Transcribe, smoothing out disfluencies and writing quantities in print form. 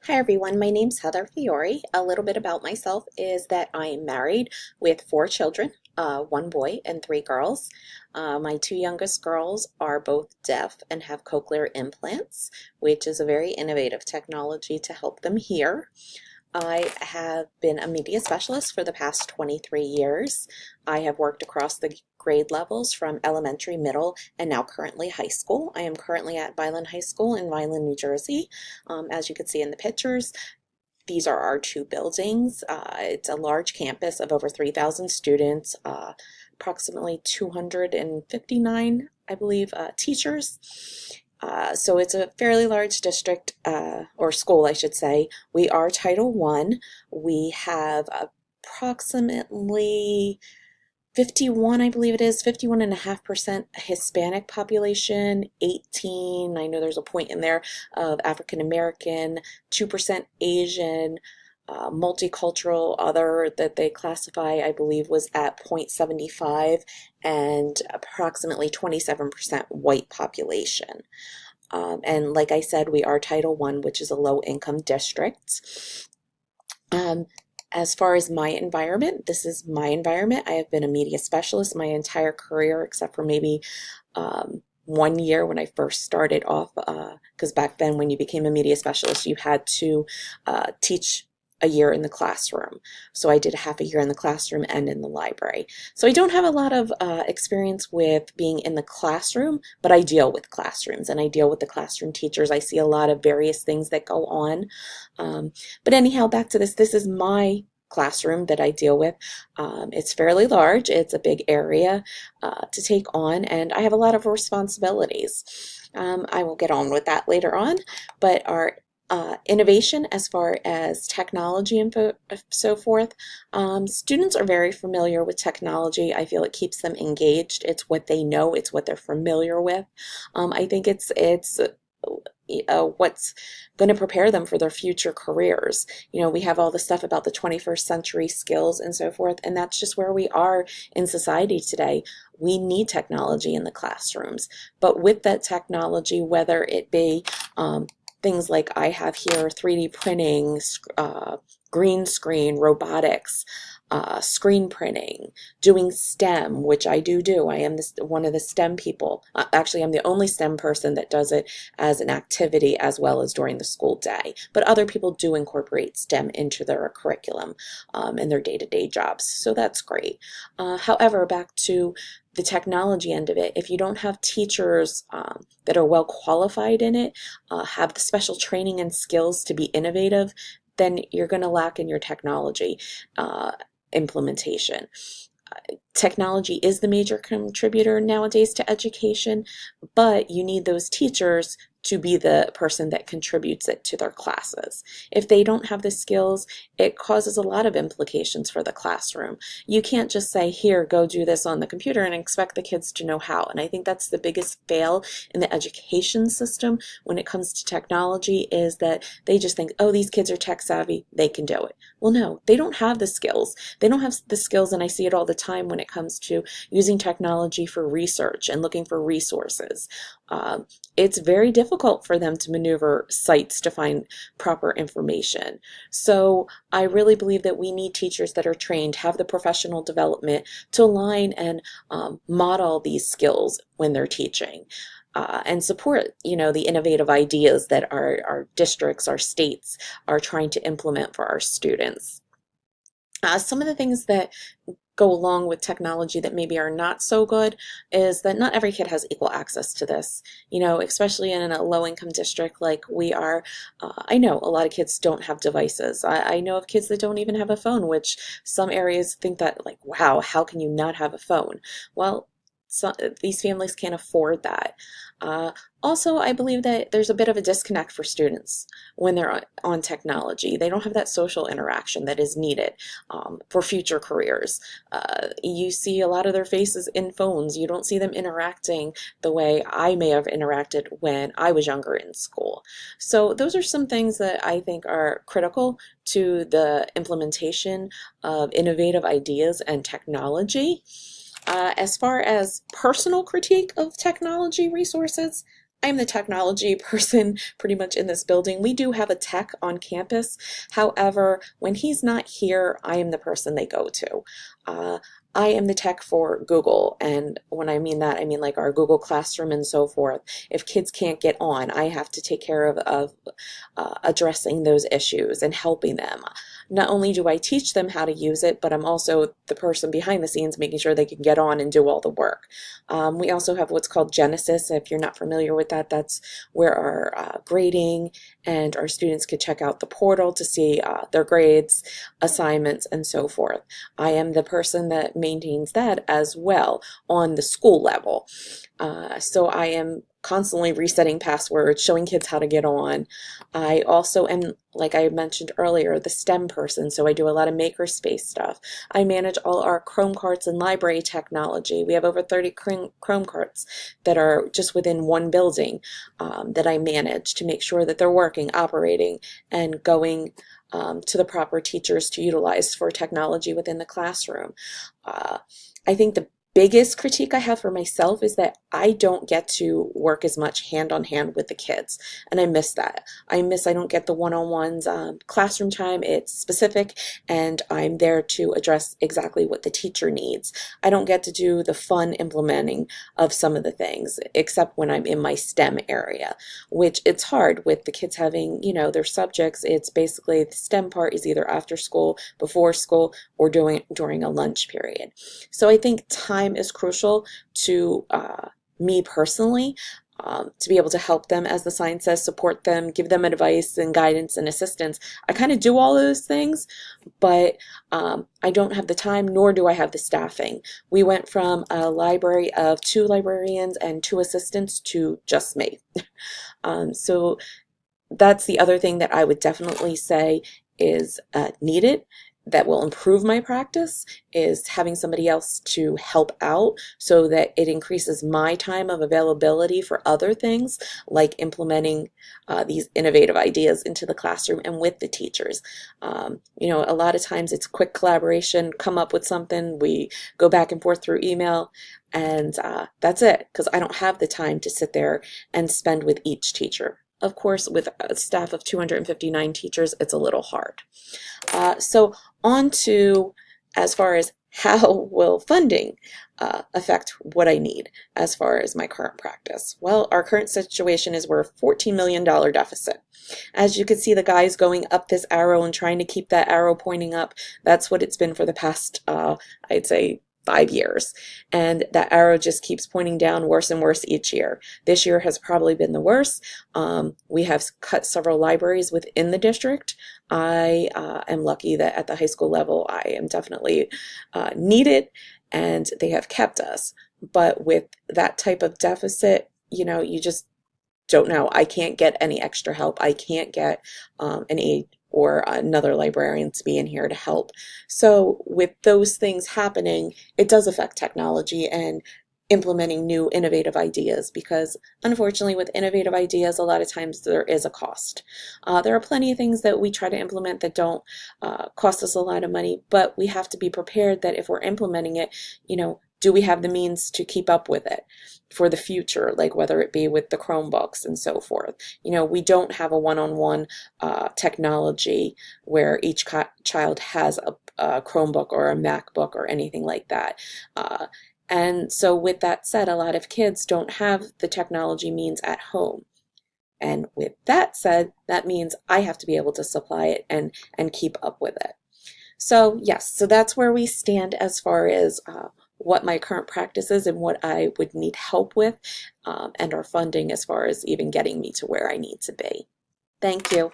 Hi everyone, my name's Heather Fiore. A little bit about myself is that I am married with four children, one boy and three girls. My two youngest girls are both deaf and have cochlear implants, which is a very innovative technology to help them hear. I have been a media specialist for the past 23 years. I have worked across the grade levels from elementary, middle, and now currently high school. I am currently at Vineland High School in Vineland, New Jersey. As you can see in the pictures, these are our two buildings. It's a large campus of over 3,000 students, approximately 259, I believe, teachers. So it's a fairly large district, or school, I should say. We are Title I. We have approximately 51, I believe it is, 51.5% Hispanic population, 18, I know there's a point in there, of African American, 2% Asian, multicultural other that they classify, I believe, was at 0.75, and approximately 27% white population. And like I said, we are Title I, which is a low income district. As far as my environment, this is my environment. I have been a media specialist my entire career, except for maybe 1 year when I first started off, because back then when you became a media specialist, you had to teach a year in the classroom. So I did half a year in the classroom and in the library. So I don't have a lot of experience with being in the classroom, but I deal with classrooms and I deal with the classroom teachers. I see a lot of various things that go on. But anyhow, back to this. This is my classroom that I deal with. It's fairly large. It's a big area to take on, and I have a lot of responsibilities. I will get on with that later on, but our innovation as far as technology and so forth. Students are very familiar with technology. I feel it keeps them engaged. It's what they know. It's what they're familiar with. I think it's what's going to prepare them for their future careers. You know, we have all the stuff about the 21st century skills and so forth, and that's just where we are in society today. We need technology in the classrooms, but with that technology, whether it be things like I have here, 3D printing, green screen, robotics, screen printing, doing STEM, which I do. I am one of the STEM people. Actually, I'm the only STEM person that does it as an activity as well as during the school day. But other people do incorporate STEM into their curriculum and their day-to-day jobs. So that's great. However, back to the technology end of it, if you don't have teachers that are well qualified in it, have the special training and skills to be innovative, then you're going to lack in your technology implementation. Technology is the major contributor nowadays to education, but you need those teachers to be the person that contributes it to their classes. If they don't have the skills, it causes a lot of implications for the classroom. You can't just say, here, go do this on the computer and expect the kids to know how. And I think that's the biggest fail in the education system when it comes to technology, is that they just think, oh, these kids are tech savvy, they can do it. Well, no, they don't have the skills. They don't have the skills, and I see it all the time when it comes to using technology for research and looking for resources. It's very difficult for them to maneuver sites to find proper information. So I really believe that we need teachers that are trained, have the professional development to align and model these skills when they're teaching. And support, the innovative ideas that our districts, our states are trying to implement for our students. Some of the things that go along with technology that maybe are not so good is that not every kid has equal access to this, especially in a low-income district like we are. I know a lot of kids don't have devices. I know of kids that don't even have a phone, which some areas think that, like, wow, how can you not have a phone? Well, these families can't afford that. Also, I believe that there's a bit of a disconnect for students when they're on technology. They don't have that social interaction that is needed for future careers. You see a lot of their faces in phones. You don't see them interacting the way I may have interacted when I was younger in school. So those are some things that I think are critical to the implementation of innovative ideas and technology. As far as personal critique of technology resources, I'm the technology person pretty much in this building. We do have a tech on campus. However, when he's not here, I am the person they go to. Uh, I am the tech for Google, and when I mean that, I mean like our Google Classroom and so forth. If kids can't get on, I have to take care of addressing those issues and helping them. Not only do I teach them how to use it, but I'm also the person behind the scenes making sure they can get on and do all the work. We also have what's called Genesis. If you're not familiar with that, that's where our grading and our students could check out the portal to see their grades, assignments, and so forth. I am the person that maintains that as well on the school level. So I am constantly resetting passwords, showing kids how to get on. I also am, like I mentioned earlier, the STEM person, so I do a lot of makerspace stuff. I manage all our Chrome carts and library technology. We have over 30 Chrome carts that are just within one building that I manage to make sure that they're working, operating, and going to the proper teachers to utilize for technology within the classroom. I think the biggest critique I have for myself is that I don't get to work as much hand on hand with the kids, and I miss that. I don't get the one-on-ones classroom time. It's specific, and I'm there to address exactly what the teacher needs. I don't get to do the fun implementing of some of the things, except when I'm in my STEM area, which it's hard with the kids having, their subjects. It's basically the STEM part is either after school, before school, or during a lunch period. So I think time is crucial to me personally, to be able to help them, as the sign says, support them, give them advice and guidance and assistance. I kind of do all those things, but I don't have the time, nor do I have the staffing. We went from a library of 2 librarians and 2 assistants to just me. So that's the other thing that I would definitely say is needed, that will improve my practice, is having somebody else to help out so that it increases my time of availability for other things like implementing these innovative ideas into the classroom and with the teachers. A lot of times it's quick collaboration, come up with something, we go back and forth through email, and that's it, because I don't have the time to sit there and spend with each teacher. Of course, with a staff of 259 teachers, it's a little hard. So on to, as far as how will funding affect what I need as far as my current practice? Well, our current situation is we're a $14 million deficit. As you can see, the guy's going up this arrow and trying to keep that arrow pointing up. That's what it's been for the past, I'd say, 5 years, and that arrow just keeps pointing down worse and worse each year. This year has probably been the worst. We have cut several libraries within the district. I am lucky that at the high school level I am definitely needed, and they have kept us. But with that type of deficit, you just don't know. I can't get any extra help. I can't get an aide or another librarian to be in here to help. So with those things happening, it does affect technology and implementing new innovative ideas, because unfortunately with innovative ideas, a lot of times there is a cost. There are plenty of things that we try to implement that don't cost us a lot of money, but we have to be prepared that if we're implementing it, do we have the means to keep up with it for the future, like whether it be with the Chromebooks and so forth. We don't have a one-on-one technology where each child has a Chromebook or a MacBook or anything like that. And so with that said, a lot of kids don't have the technology means at home. And with that said, that means I have to be able to supply it and keep up with it. So yes, so that's where we stand as far as what my current practice is and what I would need help with, and our funding as far as even getting me to where I need to be. Thank you.